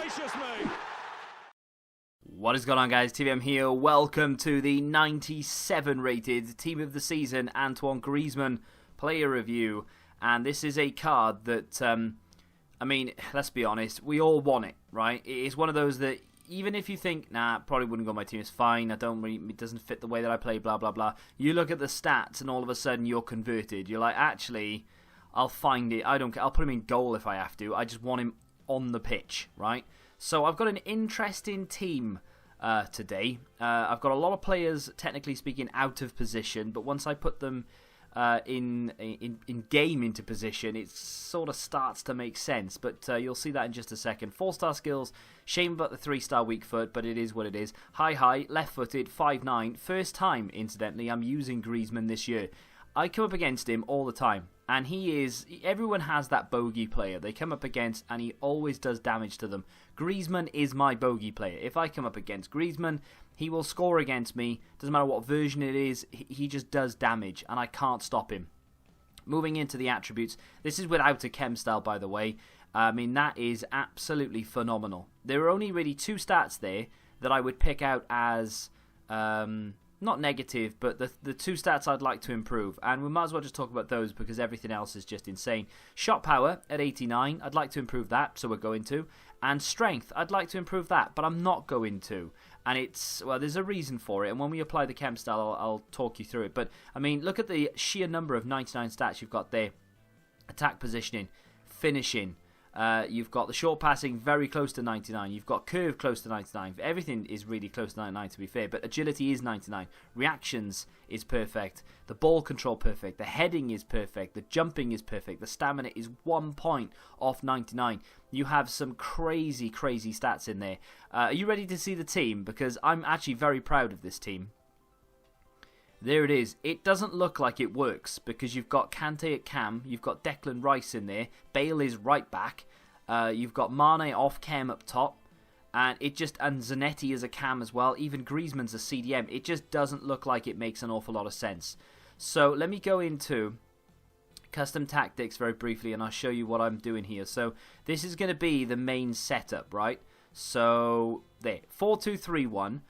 gracious me! What is going on, guys? TVM here. Welcome to the 97 rated Team of the Season Tots Griezmann player review. And this is a card that, I mean, let's be honest, we all want it, right? It's one of those that even if you think, nah, probably wouldn't go on my team, it's fine, it doesn't fit the way that I play, blah, blah, blah. You look at the stats and all of a sudden you're converted. You're like, actually, I'll find it. I don't care. I'll put him in goal if I have to. I just want him on the pitch, right? So I've got an interesting team today. I've got a lot of players, technically speaking, out of position, but once I put them in game into position, it sort of starts to make sense. But you'll see that in just a second. 4-star skills. Shame about the 3-star weak foot, but it is what it is. High, left-footed, 5'9". First time, incidentally, I'm using Griezmann this year. I come up against him all the time. And everyone has that bogey player they come up against, and he always does damage to them. Griezmann is my bogey player. If I come up against Griezmann, he will score against me. Doesn't matter what version it is, he just does damage, and I can't stop him. Moving into the attributes, this is without a chem style, by the way. I mean, that is absolutely phenomenal. There are only really 2 stats there that I would pick out as not negative, but the 2 stats I'd like to improve. And we might as well just talk about those because everything else is just insane. Shot power at 89, I'd like to improve that, so we're going to. And strength, I'd like to improve that, but I'm not going to. And well, there's a reason for it, and when we apply the chem style, I'll talk you through it. But, I mean, look at the sheer number of 99 stats you've got there. Attack positioning, finishing. You've got the short passing very close to 99. You've got curve close to 99. Everything is really close to 99, to be fair. But agility is 99. Reactions is perfect. The ball control perfect. The heading is perfect. The jumping is perfect. The stamina is 1 point off 99. You have some crazy, crazy stats in there. Are you ready to see the team? Because I'm actually very proud of this team. There it is. It doesn't look like it works because you've got Kante at cam, you've got Declan Rice in there, Bale is right back, you've got Mane off cam up top, and Zanetti is a cam as well. Even Griezmann's a CDM. It just doesn't look like it makes an awful lot of sense. So let me go into custom tactics very briefly, and I'll show you what I'm doing here. So this is going to be the main setup, right? So there, 4-2-3-1.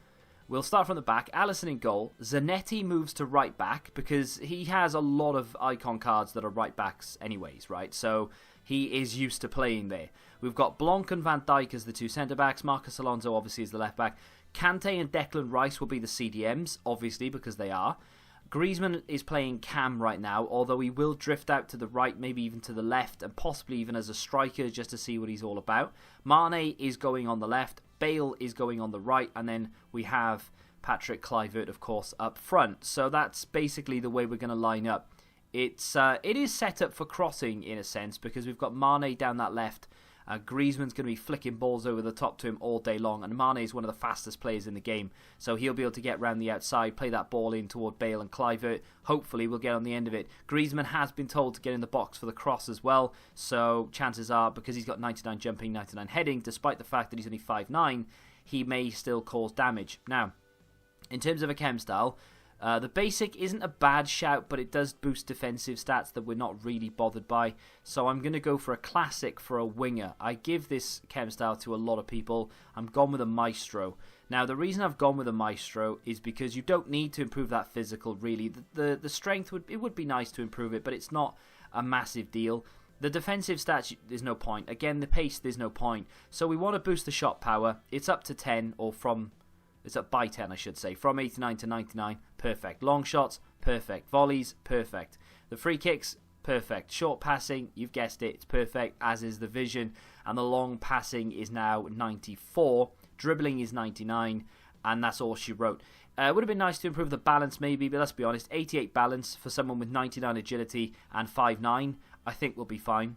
We'll start from the back. Alisson in goal. Zanetti moves to right back because he has a lot of icon cards that are right backs anyways, right? So he is used to playing there. We've got Blanc and Van Dijk as the 2 centre-backs. Marcus Alonso obviously is the left-back. Kante and Declan Rice will be the CDMs, obviously, because they are. Griezmann is playing cam right now, although he will drift out to the right, maybe even to the left, and possibly even as a striker just to see what he's all about. Mane is going on the left. Bale is going on the right, and then we have Patrick Kluivert, of course, up front. So that's basically the way we're going to line up. It is set up for crossing in a sense because we've got Mane down that left. Griezmann's going to be flicking balls over the top to him all day long, and Mane is one of the fastest players in the game, so he'll be able to get round the outside, play that ball in toward Bale and Kluivert. Hopefully we'll get on the end of it. Griezmann has been told to get in the box for the cross as well, so chances are, because he's got 99 jumping, 99 heading, despite the fact that he's only 5'9", he may still cause damage. Now, in terms of a chem style, the basic isn't a bad shout, but it does boost defensive stats that we're not really bothered by. So I'm going to go for a classic for a winger. I give this chem style to a lot of people. I'm gone with a maestro. Now, the reason I've gone with a maestro is because you don't need to improve that physical, really. The strength, would be nice to improve it, but it's not a massive deal. The defensive stats, there's no point. Again, the pace, there's no point. So we want to boost the shot power. It's up to 10, or it's up by 10, I should say. From 89 to 99, perfect. Long shots, perfect. Volleys, perfect. The free kicks, perfect. Short passing, you've guessed it, it's perfect, as is the vision. And the long passing is now 94. Dribbling is 99, and that's all she wrote. It would have been nice to improve the balance maybe, but let's be honest, 88 balance for someone with 99 agility and 5'9", I think will be fine.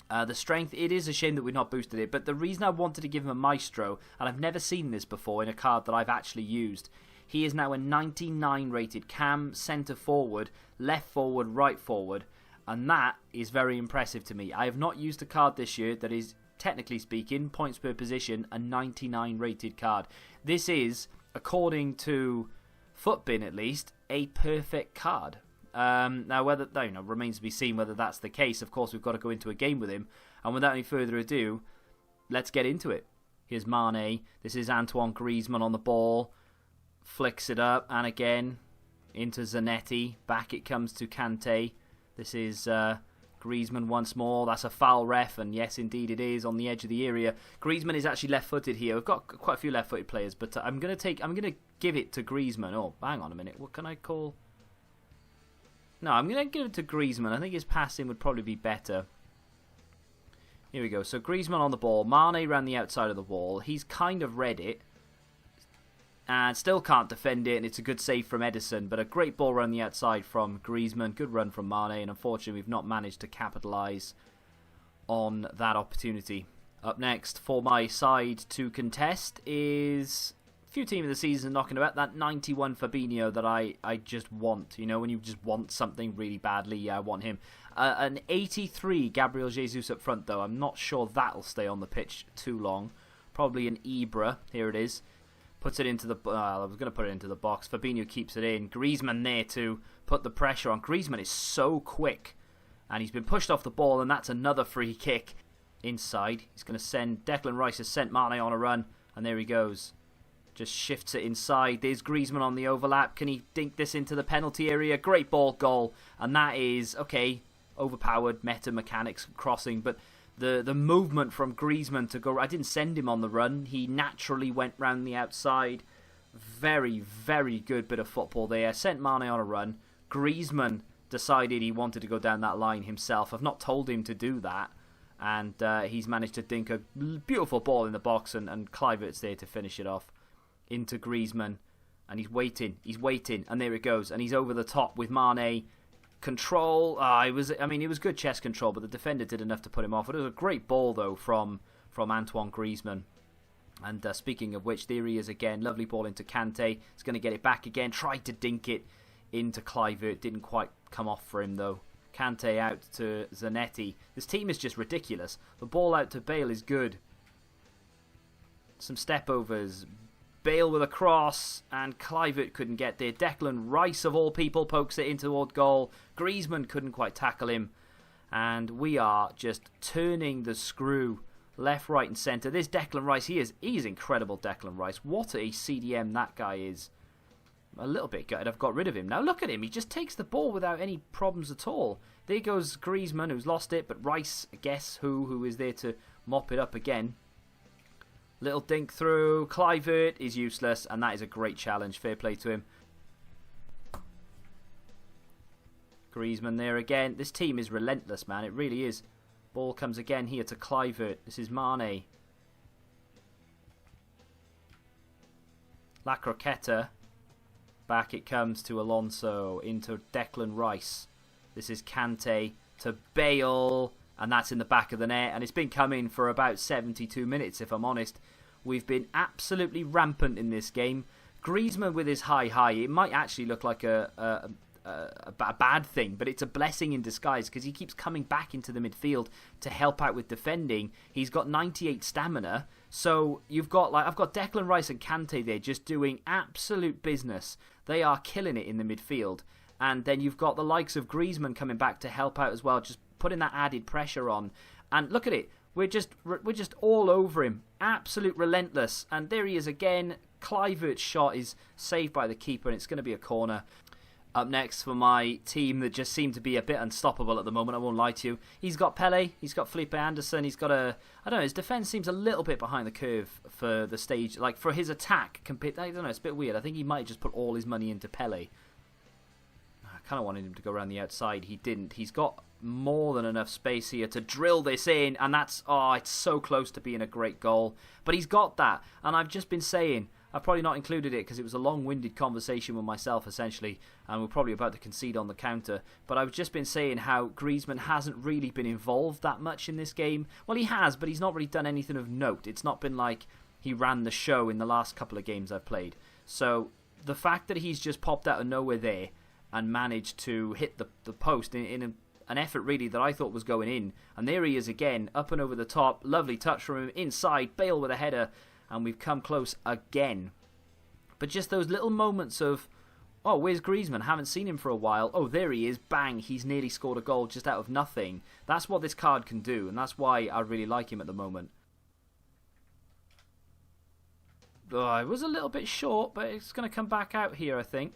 The strength, it is a shame that we've not boosted it, but the reason I wanted to give him a maestro, and I've never seen this before in a card that I've actually used, he is now a 99 rated cam, centre forward, left forward, right forward, and that is very impressive to me. I have not used a card this year that is, technically speaking, points per position, a 99 rated card. This is, according to Footbin at least, a perfect card. Now, whether remains to be seen whether that's the case. Of course, we've got to go into a game with him. And without any further ado, let's get into it. Here's Mane. This is Antoine Griezmann on the ball. Flicks it up, and again into Zanetti. Back it comes to Kante. This is Griezmann once more. That's a foul, ref, and yes, indeed it is, on the edge of the area. Griezmann is actually left-footed here. We've got quite a few left-footed players, but I'm gonna give it to Griezmann. Oh, hang on a minute. What can I call? No, I'm gonna give it to Griezmann. I think his passing would probably be better. Here we go. So Griezmann on the ball. Mane ran the outside of the wall. He's kind of read it. And still can't defend it, and it's a good save from Edison, but a great ball run the outside from Griezmann. Good run from Mane, and unfortunately we've not managed to capitalise on that opportunity. Up next for my side to contest is a few team of the season knocking about that 91 Fabinho that I just want. You know, when you just want something really badly, yeah, I want him. An 83 Gabriel Jesus up front, though. I'm not sure that'll stay on the pitch too long. Probably an Ibra. Here it is. Puts it into the... I was going to put it into the box. Fabinho keeps it in. Griezmann there to put the pressure on. Griezmann is so quick. And he's been pushed off the ball, and that's another free kick inside. He's going to send... Declan Rice has sent Mane on a run, and there he goes. Just shifts it inside. There's Griezmann on the overlap. Can he dink this into the penalty area? Great ball, goal. And that is, okay, overpowered meta mechanics crossing, but... The movement from Griezmann to go... I didn't send him on the run. He naturally went round the outside. Very, very good bit of football there. Sent Mane on a run. Griezmann decided he wanted to go down that line himself. I've not told him to do that. And he's managed to dink a beautiful ball in the box. And Kluivert's there to finish it off. Into Griezmann. And he's waiting. He's waiting. And there it goes. And he's over the top with Mane. Control, it was good chest control, but the defender did enough to put him off. It was a great ball, though, from Antoine Griezmann. And speaking of which, there he is again. Lovely ball into Kante. He's going to get it back again. Tried to dink it into Kluivert. Didn't quite come off for him, though. Kante out to Zanetti. This team is just ridiculous. The ball out to Bale is good. Some step overs. Bale with a cross, and Kluivert couldn't get there. Declan Rice, of all people, pokes it in toward goal. Griezmann couldn't quite tackle him. And we are just turning the screw left, right and centre. This Declan Rice, he is incredible, Declan Rice. What a CDM that guy is. A little bit gutted I've got rid of him. Now look at him, he just takes the ball without any problems at all. There goes Griezmann, who's lost it, but Rice, guess who is there to mop it up again. Little dink through. Kluivert is useless, and that is a great challenge. Fair play to him. Griezmann there again. This team is relentless, man. It really is. Ball comes again here to Kluivert. This is Mane. La Croqueta. Back it comes to Alonso. Into Declan Rice. This is Kante to Bale. And that's in the back of the net. And it's been coming for about 72 minutes, if I'm honest. We've been absolutely rampant in this game. Griezmann with his high. It might actually look like a bad thing, but it's a blessing in disguise because he keeps coming back into the midfield to help out with defending. He's got 98 stamina. So you've got, I've got Declan Rice and Kante there just doing absolute business. They are killing it in the midfield. And then you've got the likes of Griezmann coming back to help out as well, just putting that added pressure on. And look at it, we're just all over him, absolute relentless. And there he is again. Kluivert's shot is saved by the keeper, and it's going to be a corner. Up next for my team that just seem to be a bit unstoppable at the moment, I won't lie to you. He's got Pele, he's got Felipe Anderson, he's got I don't know, his defence seems a little bit behind the curve for the stage, like for his attack. I don't know, it's a bit weird. I think he might just put all his money into Pele. I kind of wanted him to go around the outside. He didn't. He's got more than enough space here to drill this in, and that's, it's so close to being a great goal. But he's got that, and I've just been saying, I've probably not included it because it was a long-winded conversation with myself, essentially, and we're probably about to concede on the counter. But I've just been saying how Griezmann hasn't really been involved that much in this game. Well, he has, but he's not really done anything of note. It's not been like he ran the show in the last couple of games I've played. So the fact that he's just popped out of nowhere there and managed to hit the post in an effort really that I thought was going in. And there he is again, up and over the top. Lovely touch from him inside. Bale with a header. And we've come close again. But just those little moments of, oh, where's Griezmann? Haven't seen him for a while. Oh, there he is. Bang. He's nearly scored a goal just out of nothing. That's what this card can do. And that's why I really like him at the moment. it was a little bit short, but it's going to come back out here, I think.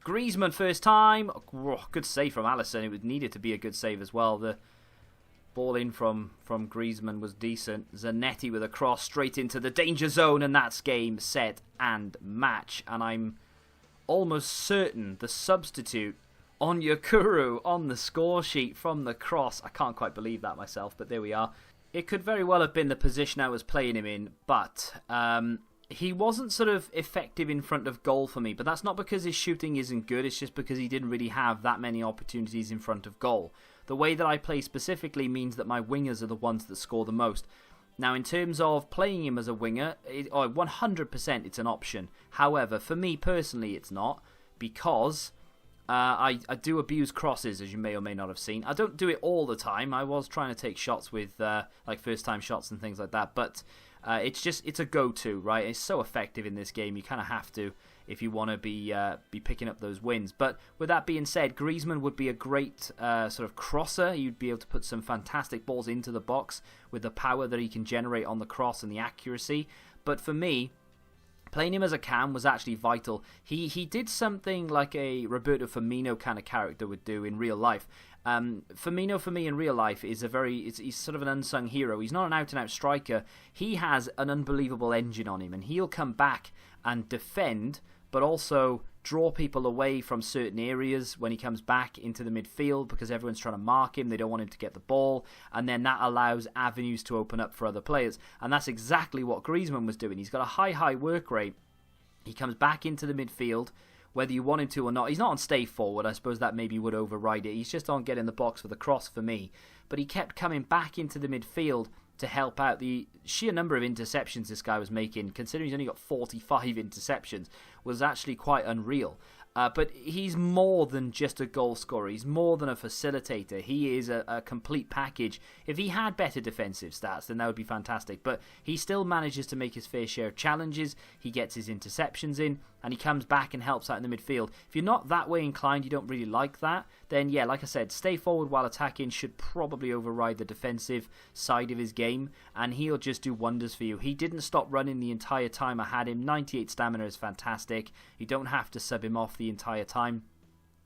Griezmann first time. Oh, good save from Alisson. It needed to be a good save as well. The ball in from Griezmann was decent. Zanetti with a cross straight into the danger zone, and that's game, set, and match. And I'm almost certain the substitute on Yakuru on the score sheet from the cross. I can't quite believe that myself, but there we are. It could very well have been the position I was playing him in, but he wasn't sort of effective in front of goal for me. But that's not because his shooting isn't good, it's just because he didn't really have that many opportunities in front of goal. The way that I play specifically means that my wingers are the ones that score the most. Now, in terms of playing him as a winger, 100% it's an option. However, for me personally, it's not, because I do abuse crosses, as you may or may not have seen. I don't do it all the time. I was trying to take shots with like first-time shots and things like that, but it's a go-to, right? It's so effective in this game. You kind of have to if you want to be picking up those wins. But with that being said, Griezmann would be a great sort of crosser. You'd be able to put some fantastic balls into the box with the power that he can generate on the cross and the accuracy. But for me, playing him as a cam was actually vital. He did something like a Roberto Firmino kind of character would do in real life. Firmino, for me, in real life, is he's sort of an unsung hero. He's not an out-and-out striker. He has an unbelievable engine on him, and he'll come back and defend, but also draw people away from certain areas when he comes back into the midfield, because everyone's trying to mark him. They don't want him to get the ball, and then that allows avenues to open up for other players. And that's exactly what Griezmann was doing. He's got a high work rate. He comes back into the midfield, whether you want him to or not. He's not on stay forward. I suppose that maybe would override it. He's just on get in the box for the cross for me. But he kept coming back into the midfield to help out. The sheer number of interceptions this guy was making, considering he's only got 45 interceptions, was actually quite unreal. But he's more than just a goal scorer. He's more than a facilitator. He is a complete package. If he had better defensive stats, then that would be fantastic. But he still manages to make his fair share of challenges. He gets his interceptions in, and he comes back and helps out in the midfield. If you're not that way inclined, you don't really like that, then yeah, like I said, stay forward while attacking should probably override the defensive side of his game, and he'll just do wonders for you. He didn't stop running the entire time I had him. 98 stamina is fantastic. You don't have to sub him off the entire time,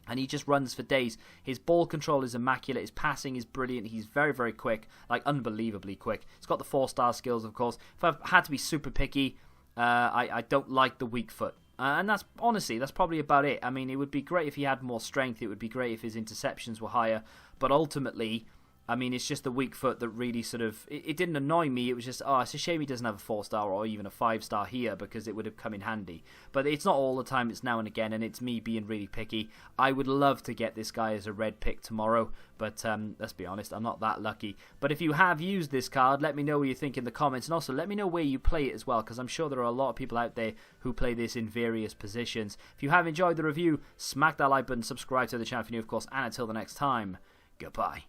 and he just runs for days. His ball control is immaculate. His passing is brilliant. He's very quick, like unbelievably quick. He's got the 4-star skills, of course. If I had to be super picky, I don't like the weak foot. And that's probably about it. I mean, it would be great if he had more strength. It would be great if his interceptions were higher. But ultimately, I mean, it's just the weak foot that really sort of... It didn't annoy me. It was just, it's a shame he doesn't have a 4-star or even a 5-star here, because it would have come in handy. But it's not all the time. It's now and again, and it's me being really picky. I would love to get this guy as a red pick tomorrow, but let's be honest, I'm not that lucky. But if you have used this card, let me know what you think in the comments, and also let me know where you play it as well, because I'm sure there are a lot of people out there who play this in various positions. If you have enjoyed the review, smack that like button, subscribe to the channel if you're new, of course, and until the next time, goodbye.